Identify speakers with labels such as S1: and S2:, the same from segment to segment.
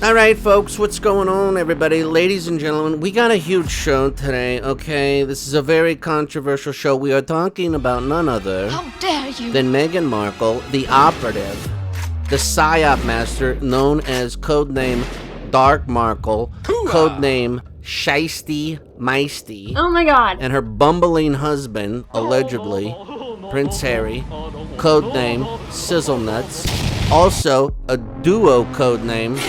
S1: All right, folks, what's going on, everybody? Ladies and gentlemen, we got a huge show today, okay? This is a very controversial show. We are talking about none other
S2: How dare you?
S1: than Meghan Markle, the operative, the PSYOP master known as codename Dark Markle, codename Shiesty Meisty,
S2: Oh my god.
S1: and her bumbling husband, allegedly, Prince Harry, codename Sizzle Nuts, also a duo codename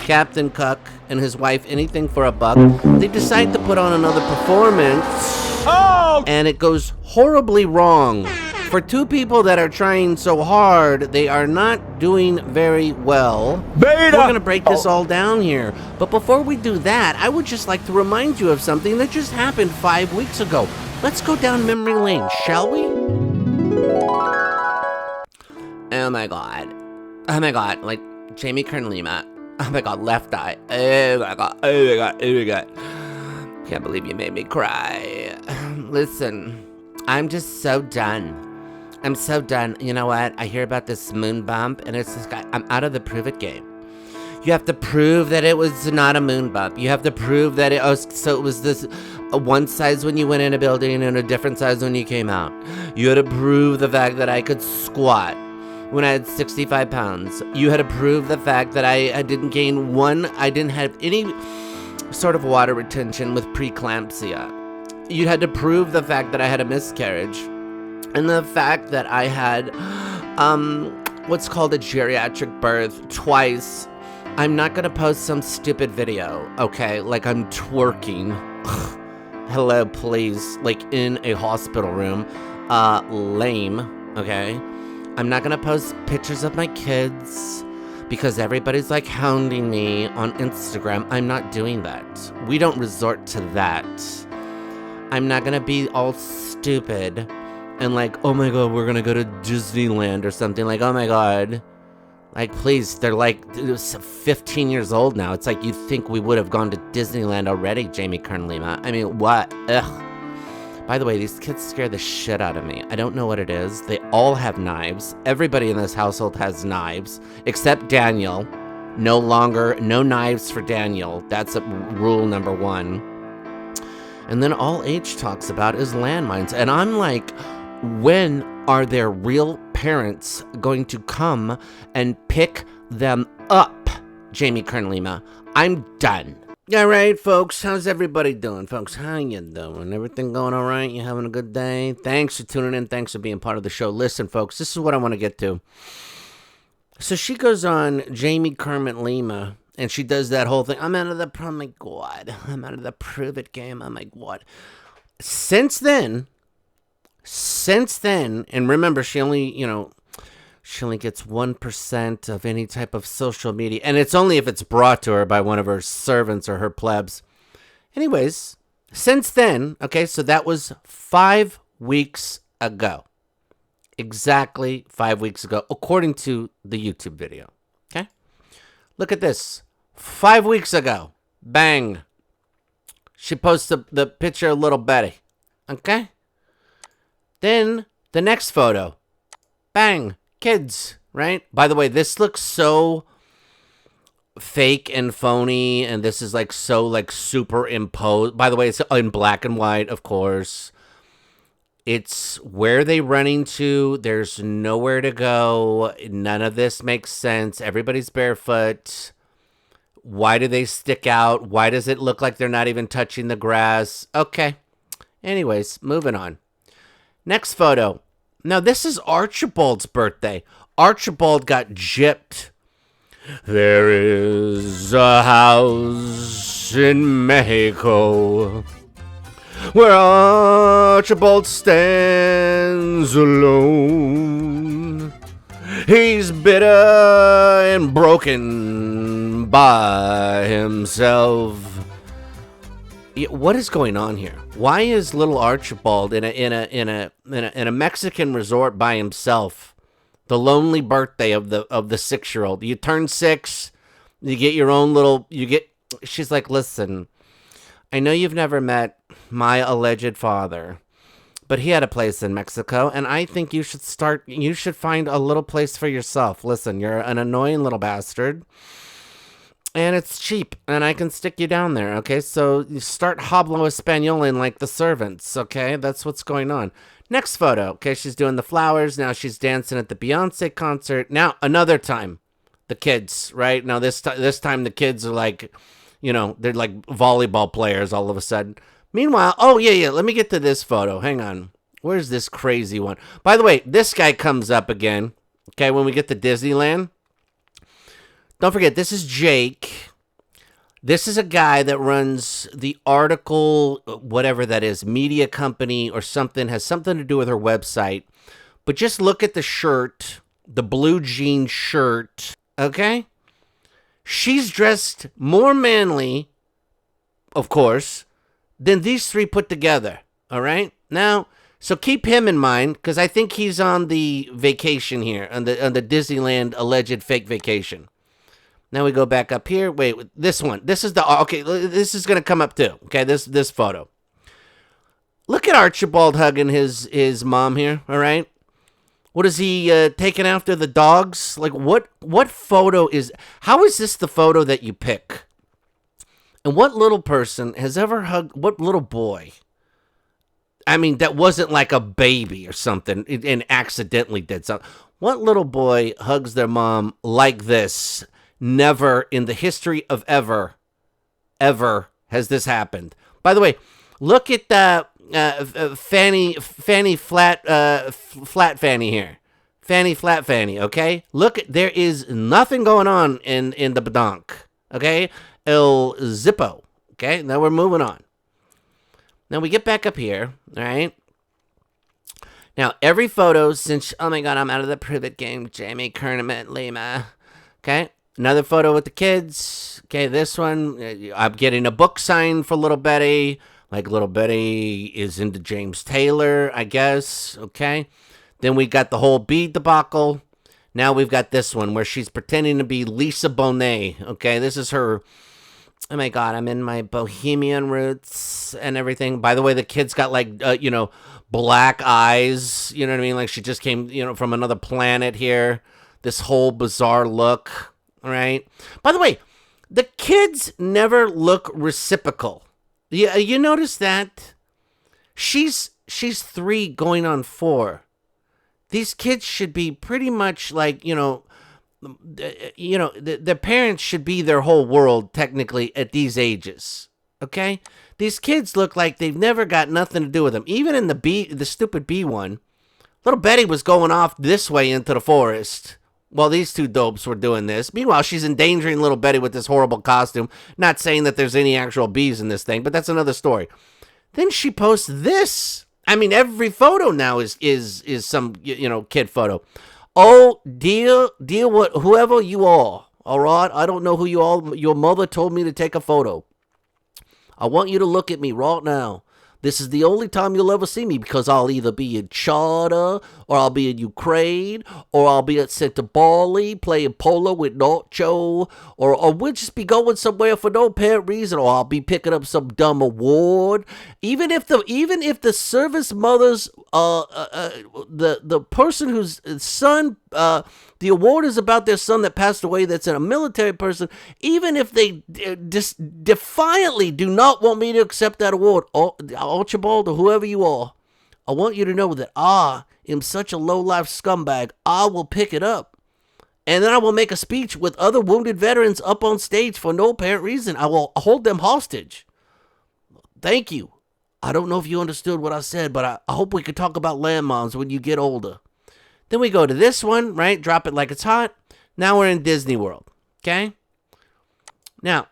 S1: Captain Cuck and his wife Anything for a Buck. They decide to put on another performance, and it goes horribly wrong. For two people that are trying so hard, they are not doing very well. We're gonna break this all down here. But before we do that, I would just like to remind you of something that just happened 5 weeks ago. Let's go down memory lane, shall we? Oh my god. Oh my god, like Jamie Kern Lima. Oh my god, left eye. Oh my god, oh my god, oh my god. Can't believe you made me cry. Listen, I'm just so done. I'm so done. You know what? I hear about this moon bump, and it's this guy. I'm out of the prove it game. You have to prove that it was not a moon bump. You have to prove that it was, so it was this one size when you went in a building and a different size when you came out. You had to prove the fact that I could squat when I had 65 pounds. You had to prove the fact that I didn't gain I didn't have any sort of water retention with preeclampsia. You had to prove the fact that I had a miscarriage. And the fact that I had what's called a geriatric birth twice. I'm not gonna post some stupid video, okay? Like I'm twerking. Hello, please. Like in a hospital room. Lame, okay? I'm not gonna post pictures of my kids because everybody's like hounding me on Instagram. I'm not doing that. We don't resort to that. I'm not gonna be all stupid and like, oh my god, we're gonna go to Disneyland or something. Like, oh my god. Like, please, they're like 15 years old now. It's like you think we would have gone to Disneyland already, Jamie Kern Lima. I mean, what? Ugh. By the way, these kids scare the shit out of me. I don't know what it is. They all have knives. Everybody in this household has knives, except Daniel. No knives for Daniel. That's rule number 1. And then all H talks about is landmines. And I'm like, when are their real parents going to come and pick them up, Jamie Kern Lima? I'm done. All right, folks, how's everybody doing, folks? How you doing? Everything going all right? You having a good day? Thanks for tuning in. Thanks for being part of the show. Listen, folks, this is what I want to get to. So she goes on Jamie Kermit Lima, and she does that whole thing. I'm out of the, oh my God. I'm out of the prove it game. Oh my God. Since then, and remember, she only gets 1% of any type of social media. And it's only if it's brought to her by one of her servants or her plebs. Anyways, since then, okay, so that was 5 weeks ago. Exactly 5 weeks ago, according to the YouTube video. Okay? Look at this. 5 weeks ago. Bang. She posted the picture of little Betty. Okay? Then the next photo. Bang. Kids, right? By the way, this looks so fake and phony, and this is like so like superimposed. By the way, it's in black and white, of course. It's where they running to. There's nowhere to go. None of this makes sense. Everybody's barefoot. Why do they stick out? Why does it look like they're not even touching the grass? Okay. Anyways, moving on. Next photo. Now, this is Archibald's birthday. Archibald got gypped. There is a house in Mexico where Archibald stands alone. He's bitter and broken by himself. What is going on here? Why is little Archibald in a Mexican resort by himself? The lonely birthday of the 6-year-old. You turn 6, you get your own little. She's like, listen, I know you've never met my alleged father, but he had a place in Mexico, and I think you should find a little place for yourself. Listen, you're an annoying little bastard. and it's cheap, and I can stick you down there, okay? So you start hablo español like the servants, okay? That's what's going on. Next photo, okay? She's doing the flowers. Now she's dancing at the Beyonce concert. Now, another time, the kids, right? Now, this time the kids are like, you know, they're like volleyball players all of a sudden. Meanwhile, oh, yeah, let me get to this photo. Hang on. Where's this crazy one? By the way, this guy comes up again, okay, when we get to Disneyland. Don't forget, this is Jake. This is a guy that runs the article, whatever that is, media company or something, has something to do with her website. But just look at the shirt, the blue jean shirt, okay? She's dressed more manly, of course, than these three put together, all right? Now, so keep him in mind, because I think he's on the vacation here, on the Disneyland alleged fake vacation. Now we go back up here. Wait, this one. This is the, okay, this is going to come up too. Okay, this photo. Look at Archibald hugging his mom here, all right? What is he taking after the dogs? Like, what photo is, how is this the photo that you pick? And what little person has ever hugged, what little boy? I mean, that wasn't like a baby or something and accidentally did something. What little boy hugs their mom like this? Never in the history of ever has this happened. By the way, look at Fanny Flat Fanny here. Fanny Flat Fanny, okay? Look, there is nothing going on in the badonk, okay? El Zippo, okay? Now we're moving on. Now we get back up here, all right? Now, every photo since, oh my God, I'm out of the privet game, Jamie Kerneman Lima, okay? Another photo with the kids. Okay, this one, I'm getting a book signed for Little Betty. Like, Little Betty is into James Taylor, I guess. Okay. Then we got the whole bead debacle. Now we've got this one where she's pretending to be Lisa Bonet. Okay, this is her. Oh my God, I'm in my bohemian roots and everything. By the way, the kid's got like, black eyes. You know what I mean? Like she just came, from another planet here. This whole bizarre look. All right. By the way, the kids never look reciprocal. You notice that? She's 3 going on 4. These kids should be pretty much like, their parents should be their whole world technically at these ages. Okay? These kids look like they've never got nothing to do with them. Even in the stupid B one, little Betty was going off this way into the forest. Well, these two dopes were doing this. Meanwhile, she's endangering little Betty with this horrible costume. Not saying that there's any actual bees in this thing, but that's another story. Then she posts this. I mean, every photo now is some, kid photo. Oh, dear what, whoever you are, all right? I don't know who you are. Your mother told me to take a photo. I want you to look at me right now. This is the only time you'll ever see me because I'll either be in China or I'll be in Ukraine or I'll be at Santa Bali playing polo with Nacho or we'll just be going somewhere for no apparent reason or I'll be picking up some dumb award. Even if the service mothers, the person whose son, the award is about their son that passed away that's a military person, even if they defiantly do not want me to accept that award, Archibald or whoever you are, I want you to know that I am such a low-life scumbag, I will pick it up. And then I will make a speech with other wounded veterans up on stage for no apparent reason. I will hold them hostage. Thank you. I don't know if you understood what I said, but I hope we could talk about landmines when you get older. Then we go to this one, right? Drop it like it's hot. Now we're in Disney World, okay? Now,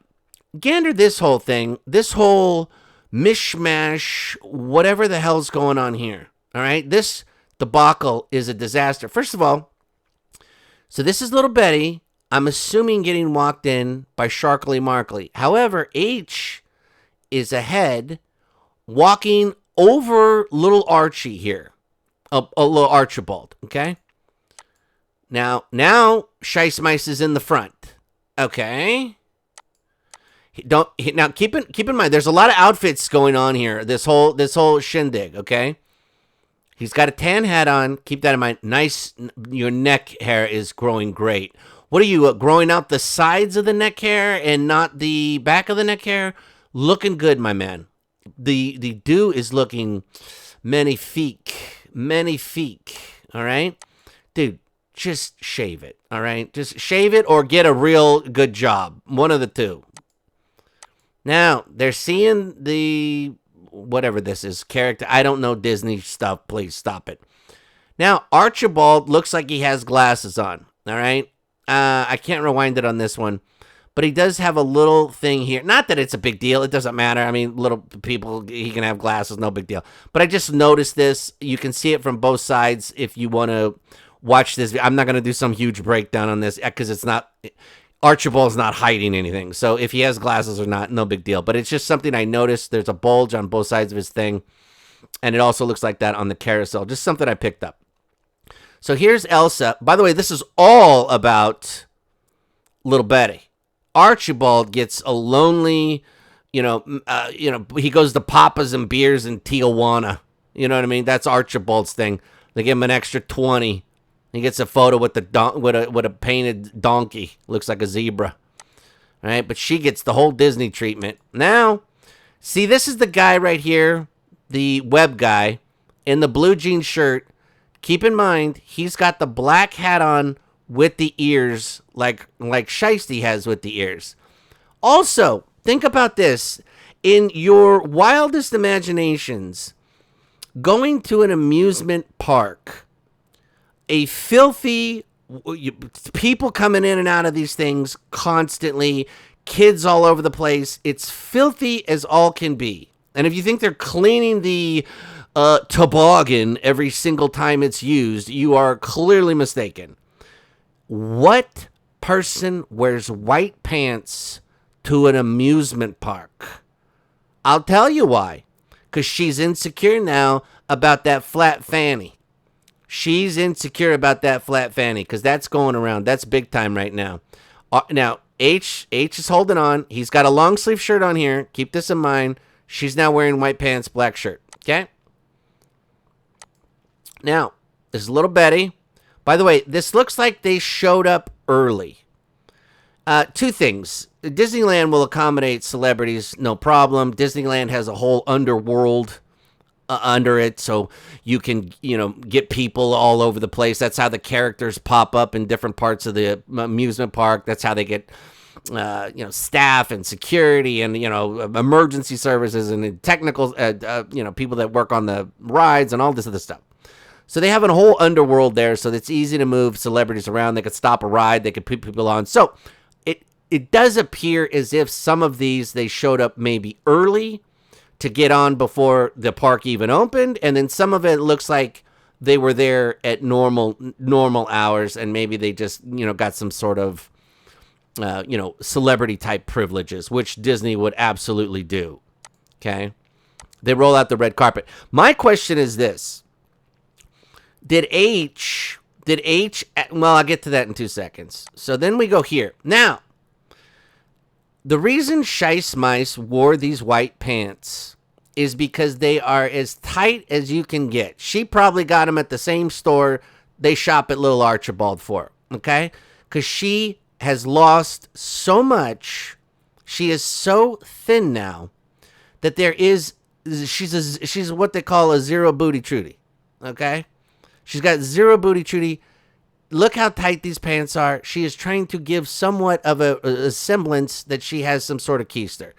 S1: gander this whole thing, this whole mishmash, whatever the hell's going on here, all right? This debacle is a disaster. First of all, so this is little Betty, I'm assuming getting walked in by Sharkly Markley. However, H is ahead, walking over little Archie here. A little Archibald, okay? Now, Shice Mice is in the front, okay? Now keep in mind, there's a lot of outfits going on here. This whole shindig, okay? He's got a tan hat on. Keep that in mind. Nice, your neck hair is growing great. What are you, growing out the sides of the neck hair and not the back of the neck hair? Looking good, my man. The do is looking magnifique. All right? Dude, just shave it, all right? Just shave it or get a real good job. One of the two. Now, they're seeing the, whatever this is, character. I don't know Disney stuff. Please stop it. Now, Archibald looks like he has glasses on, all right? I can't rewind it on this one, but he does have a little thing here. Not that it's a big deal. It doesn't matter. I mean, little people, he can have glasses, no big deal. But I just noticed this. You can see it from both sides if you want to watch this. I'm not going to do some huge breakdown on this because it's not... Archibald's not hiding anything. So if he has glasses or not, no big deal. But it's just something I noticed. There's a bulge on both sides of his thing. And it also looks like that on the carousel. Just something I picked up. So here's Elsa. By the way, this is all about little Betty. Archibald gets a lonely, he goes to Papa's and beers in Tijuana. You know what I mean? That's Archibald's thing. They give him an extra 20. He gets a photo with with a painted donkey. Looks like a zebra. All right, but she gets the whole Disney treatment. Now, see, this is the guy right here, the web guy, in the blue jean shirt. Keep in mind, he's got the black hat on with the ears, like Shiesty has with the ears. Also, think about this. In your wildest imaginations, going to an amusement park, a filthy, people coming in and out of these things constantly, kids all over the place. It's filthy as all can be. And if you think they're cleaning the toboggan every single time it's used, you are clearly mistaken. What person wears white pants to an amusement park? I'll tell you why. Because she's insecure now about that flat fanny. She's insecure about that flat fanny because that's going around. That's big time right now. Now, H is holding on. He's got a long sleeve shirt on here. Keep this in mind. She's now wearing white pants, black shirt. Okay? Now, this is little Betty. By the way, this looks like they showed up early. Two things. Disneyland will accommodate celebrities, no problem. Disneyland has a whole underworld under it, so you can, get people all over the place. That's how the characters pop up in different parts of the amusement park. That's how they get, staff and security and, emergency services and technical, people that work on the rides and all this other stuff. So they have a whole underworld there, so it's easy to move celebrities around. They could stop a ride. They could put people on. So it does appear as if some of these, they showed up maybe early to get on before the park even opened, and then some of it looks like they were there at normal hours, and maybe they just got some sort of celebrity type privileges, which Disney would absolutely do. Okay, they roll out the red carpet. My question is this: Did H? Well, I'll get to that in 2 seconds. So then we go here now. The reason Shice Mice wore these white pants is because they are as tight as you can get. She probably got them at the same store they shop at Little Archibald for, okay? Because she has lost so much. She is so thin now that she's what they call a zero booty Trudy, okay? She's got zero booty Trudy. Look how tight these pants are. She is trying to give somewhat of a semblance that she has some sort of keister.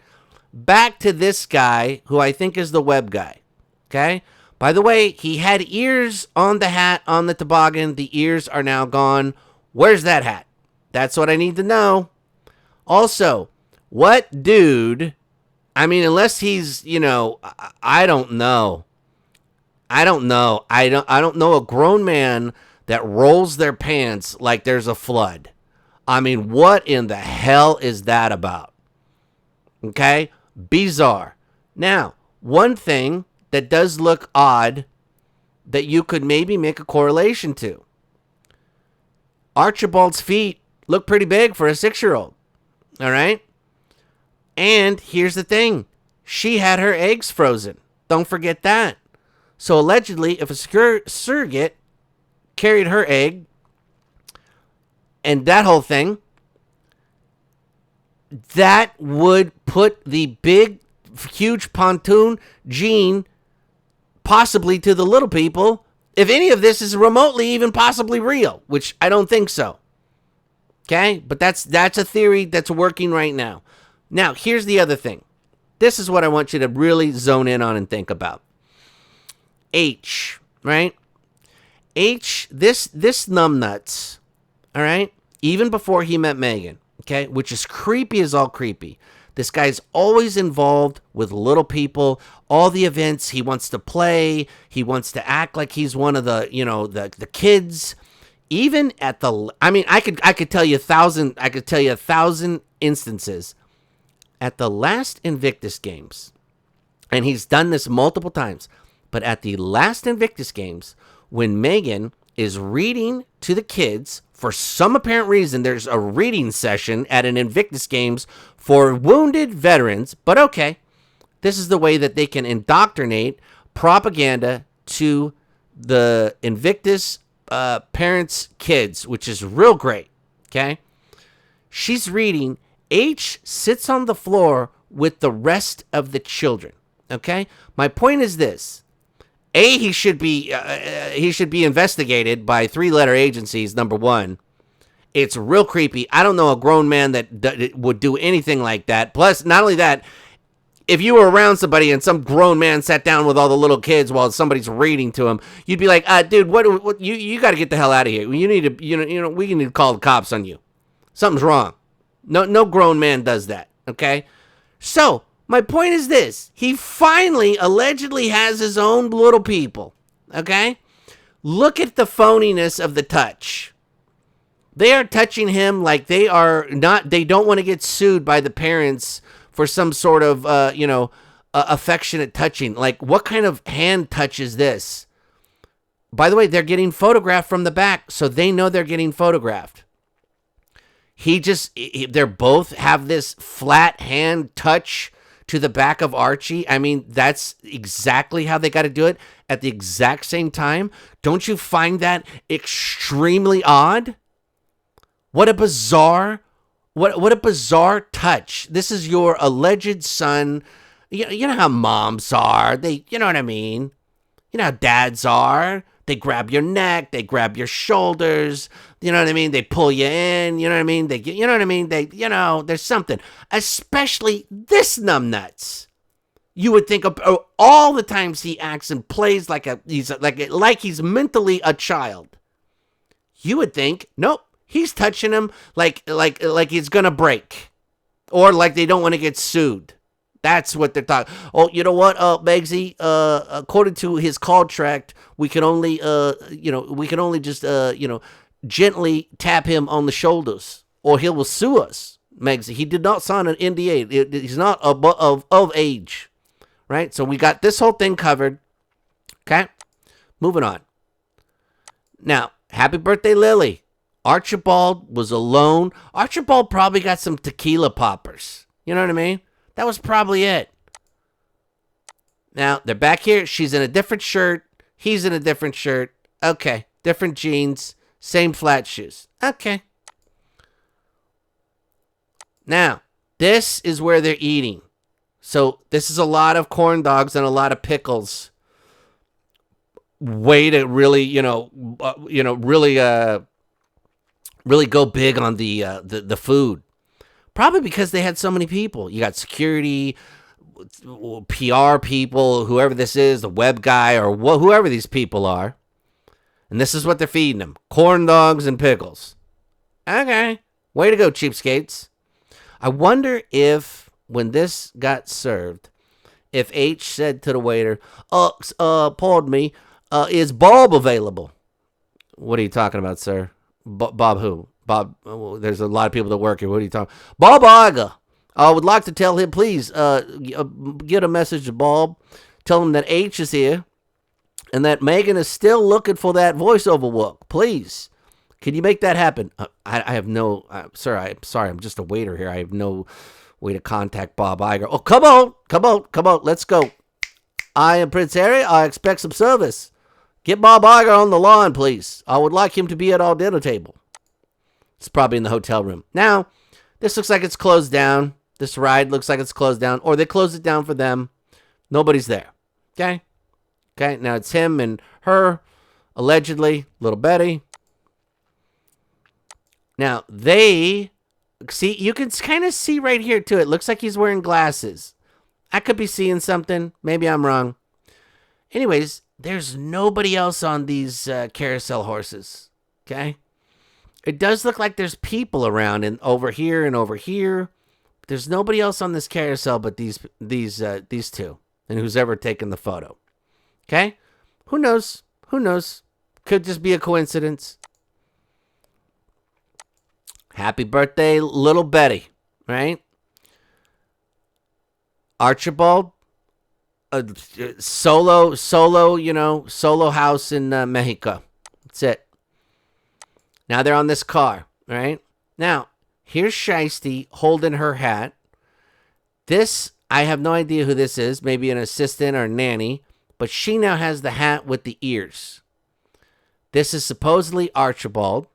S1: Back to this guy, who I think is the web guy. Okay? By the way, he had ears on the hat on the toboggan. The ears are now gone. Where's that hat? That's what I need to know. Also, what dude... I mean, unless he's, I don't know. I don't know a grown man that rolls their pants like there's a flood. I mean, what in the hell is that about? Okay? Bizarre. Now, one thing that does look odd that you could maybe make a correlation to. Archibald's feet look pretty big for a 6-year-old. All right? And here's the thing. She had her eggs frozen. Don't forget that. So allegedly, if a surrogate carried her egg, and that whole thing, that would put the big, huge pontoon gene possibly to the little people, if any of this is remotely even possibly real, which I don't think so. Okay? But that's a theory that's working right now. Now, here's the other thing. This is what I want you to really zone in on and think about. H, right? H, this numbnuts, all right? Even before he met Meghan, okay? Which is creepy as all creepy. This guy's always involved with little people, all the events. He wants to play. He wants to act like he's one of the, the kids. Even at the, I could tell you a thousand instances at the last Invictus Games, and he's done this multiple times, but at the last Invictus Games, when Meghan is reading to the kids, for some apparent reason, there's a reading session at an Invictus Games for wounded veterans, but okay, this is the way that they can indoctrinate propaganda to the Invictus parents' kids, which is real great, okay? She's reading. H sits on the floor with the rest of the children, okay? My point is this. A, he should be investigated by 3-letter agencies, number one. It's real creepy. I don't know a grown man that would do anything like that. Plus, not only that, if you were around somebody and some grown man sat down with all the little kids while somebody's reading to him, you'd be like, dude, what you got to get the hell out of here. You need to, we need to call the cops on you. Something's wrong. No grown man does that, okay? So, my point is this. He finally allegedly has his own little people, okay? Look at the phoniness of the touch. They are touching him like they don't want to get sued by the parents for some sort of, affectionate touching. Like, what kind of hand touch is this? By the way, they're getting photographed from the back, so they know they're getting photographed. They're both have this flat hand touch to the back of Archie. I mean, that's exactly how they got to do it at the exact same time. Don't you find that extremely odd? What a bizarre touch. This is your alleged son. You know how moms are. You know what I mean? You know how dads are. They grab your neck. They grab your shoulders. You know what I mean? They pull you in. You know what I mean? There's something. Especially this numbnuts. You would think of all the times he acts and plays like he's mentally a child. You would think, nope, he's touching him like he's gonna break, or like they don't want to get sued. That's what they're talking. Oh, you know what, Meggsy? According to his contract, we can only just gently tap him on the shoulders, or he will sue us. Meggsy, he did not sign an NDA. He's not of age, right? So we got this whole thing covered. Okay, moving on. Now, happy birthday, Lily. Archibald was alone. Archibald probably got some tequila poppers. You know what I mean? That was probably it. Now, they're back here. She's in a different shirt. He's in a different shirt. Okay. Different jeans. Same flat shoes. Okay. Now, this is where they're eating. So, this is a lot of corn dogs and a lot of pickles. Way to really, really go big on the food. Probably because they had so many people. You got security, PR people, whoever this is, the web guy, or whoever these people are. And this is what they're feeding them. Corn dogs and pickles. Okay. Way to go, cheapskates. I wonder if, when this got served, if H said to the waiter, pardon me, is Bob available? What are you talking about, sir? Bob who? Bob, there's a lot of people that work here. What are you talking? Bob Iger. I would like to tell him, please, get a message to Bob. Tell him that H is here and that Meghan is still looking for that voiceover work. Please. Can you make that happen? I have no, sir, I'm sorry. I'm just a waiter here. I have no way to contact Bob Iger. Oh, come on. Let's go. I am Prince Harry. I expect some service. Get Bob Iger on the line, please. I would like him to be at our dinner table. It's probably in the hotel room. Now, this looks like it's closed down. This ride looks like it's closed down, or they closed it down for them. Nobody's there. Okay? Okay, now it's him and her, allegedly, little Betty. Now, they, see, you can kind of see right here, too. It looks like he's wearing glasses. I could be seeing something. Maybe I'm wrong. Anyways, there's nobody else on these carousel horses. Okay? It does look like there's people around and over here and over here. There's nobody else on this carousel but these two, and who's ever taken the photo. Okay? Who knows? Who knows? Could just be a coincidence. Happy birthday, little Betty, right? Archibald, solo house in Mexico. That's it. Now they're on this car, right? Now, here's Shiesty holding her hat. This, I have no idea who this is. Maybe an assistant or a nanny. But she now has the hat with the ears. This is supposedly Archibald.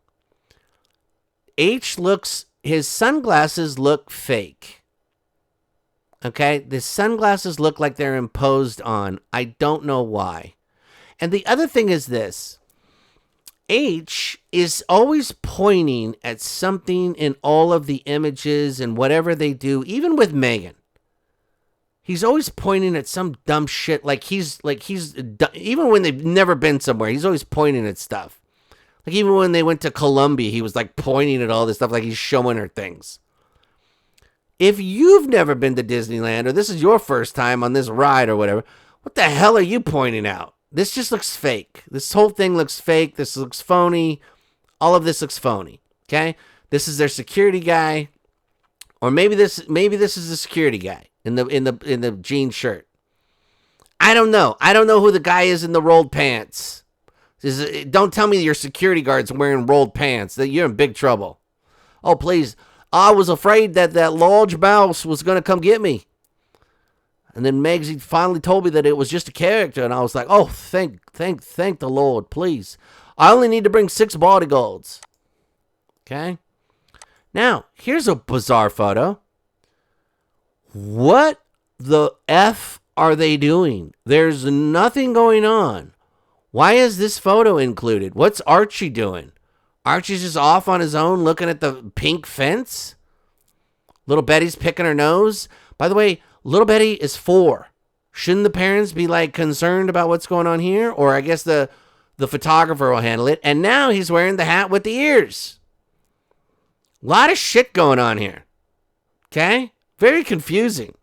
S1: His sunglasses look fake. Okay? The sunglasses look like they're imposed on. I don't know why. And the other thing is this. H is always pointing at something in all of the images and whatever they do, even with Meghan. He's always pointing at some dumb shit, even when they've never been somewhere, he's always pointing at stuff. Like even when they went to Colombia, he was like pointing at all this stuff like he's showing her things. If you've never been to Disneyland or this is your first time on this ride or whatever, what the hell are you pointing out? This just looks fake. This whole thing looks fake. This looks phony. All of this looks phony. Okay? This is their security guy. Or maybe this is the security guy in the jean shirt. I don't know. I don't know who the guy is in the rolled pants. Don't tell me your security guard's wearing rolled pants. That you're in big trouble. Oh, please. I was afraid that large mouse was going to come get me. And then Megsy finally told me that it was just a character, and I was like, "Oh, thank the Lord, please. I only need to bring 6 bodyguards." Okay? Now, here's a bizarre photo. What the F are they doing? There's nothing going on. Why is this photo included? What's Archie doing? Archie's just off on his own looking at the pink fence? Little Betty's picking her nose. By the way, little Betty is 4. Shouldn't the parents be like concerned about what's going on here? Or I guess the photographer will handle it. And now he's wearing the hat with the ears. A lot of shit going on here. Okay? Very confusing.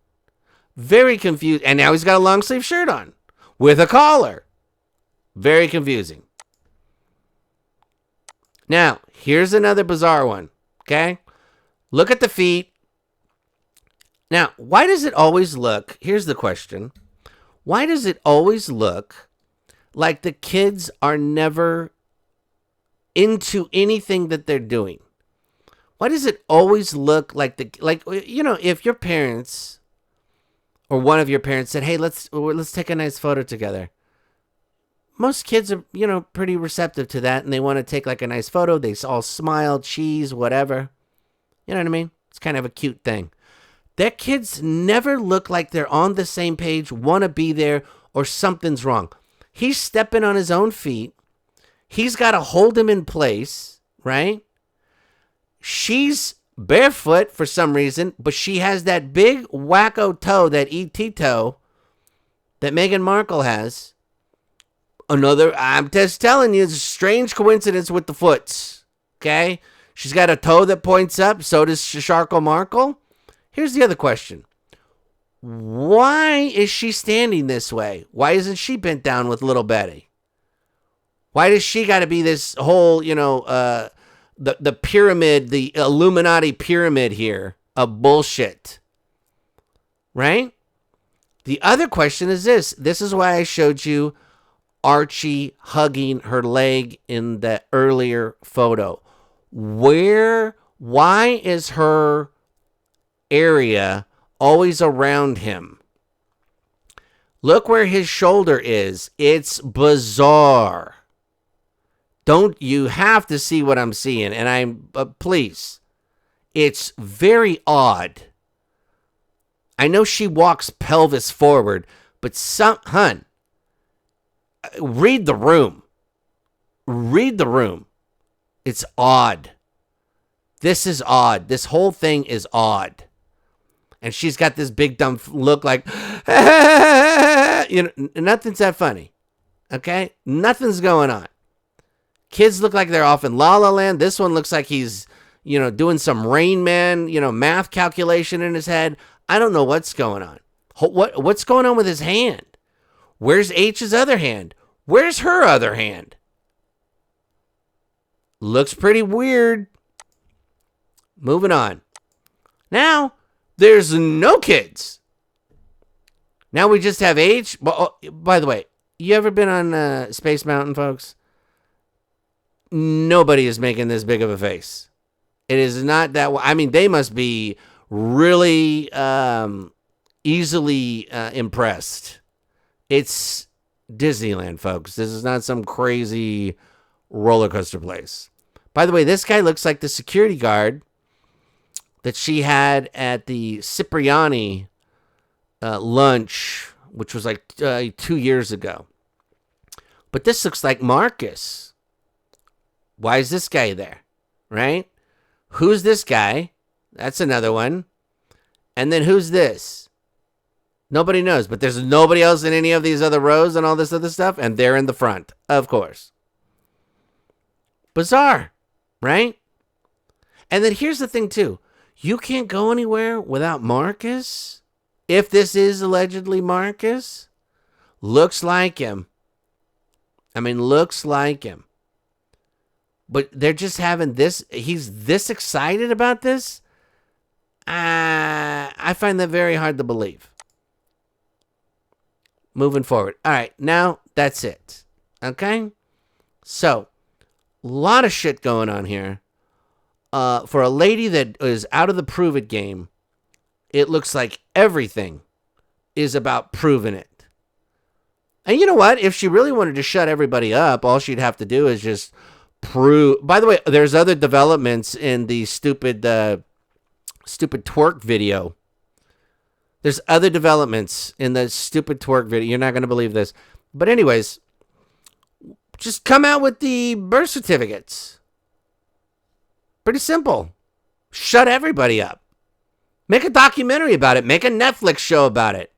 S1: Very confused. And now he's got a long sleeve shirt on with a collar. Very confusing. Now, here's another bizarre one. Okay? Look at the feet. Now, why does it always look, here's the question, why does it always look like the kids are never into anything that they're doing? Why does it always look like if your parents or one of your parents said, "Hey, let's take a nice photo together." Most kids are, pretty receptive to that, and they want to take like a nice photo. They all smile, cheese, whatever. You know what I mean? It's kind of a cute thing. Their kids never look like they're on the same page, want to be there, or something's wrong. He's stepping on his own feet. He's got to hold him in place, right? She's barefoot for some reason, but she has that big wacko toe, that E.T. toe, that Meghan Markle has. I'm just telling you, it's a strange coincidence with the foots, okay? She's got a toe that points up, so does Sharko Markle. Here's the other question. Why is she standing this way? Why isn't she bent down with little Betty? Why does she got to be this whole, the pyramid, the Illuminati pyramid here of bullshit? Right? The other question is this. This is why I showed you Archie hugging her leg in the earlier photo. Why is her area always around him? Look where his shoulder is. It's bizarre. You have to see what I'm seeing. And please, it's very odd. I know she walks pelvis forward, but hun, read the room. Read the room. It's odd. This is odd. This whole thing is odd. And she's got this big dumb look like, nothing's that funny. Okay? Nothing's going on. Kids look like they're off in La La Land. This one looks like he's, doing some Rain Man, math calculation in his head. I don't know what's going on. What's going on with his hand? Where's H's other hand? Where's her other hand? Looks pretty weird. Moving on. Now, there's no kids. Now we just have H. By the way, you ever been on Space Mountain, folks? Nobody is making this big of a face. It is not that. I mean, they must be really easily impressed. It's Disneyland, folks. This is not some crazy roller coaster place. By the way, this guy looks like the security guard that she had at the Cipriani lunch, which was like 2 years ago. But this looks like Marcus. Why is this guy there? Right? Who's this guy? That's another one. And then who's this? Nobody knows, but there's nobody else in any of these other rows and all this other stuff, and they're in the front, of course. Bizarre, right? And then here's the thing, too. You can't go anywhere without Marcus. If this is allegedly Marcus, looks like him. I mean, looks like him. But they're just having this. He's this excited about this. I find that very hard to believe. Moving forward. All right, now that's it. Okay? So, a lot of shit going on here. For a lady that is out of the prove it game, it looks like everything is about proving it. And you know what? If she really wanted to shut everybody up, all she'd have to do is just prove. By the way, there's other developments in the stupid twerk video. There's other developments in the stupid twerk video. You're not going to believe this. But anyways, just come out with the birth certificates. Pretty simple. Shut everybody up. Make a documentary about it. Make a Netflix show about it.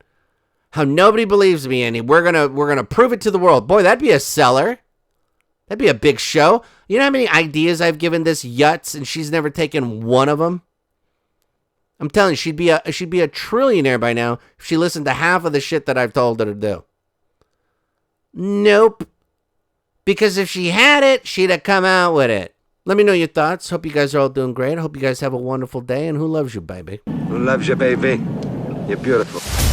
S1: How nobody believes me, and we're gonna prove it to the world. Boy, that'd be a seller. That'd be a big show. You know how many ideas I've given this Yutz, and she's never taken one of them? I'm telling you, she'd be a trillionaire by now if she listened to half of the shit that I've told her to do. Nope. Because if she had it, she'd have come out with it. Let me know your thoughts. Hope you guys are all doing great. I hope you guys have a wonderful day. And who loves you, baby?
S2: Who loves you, baby? You're beautiful.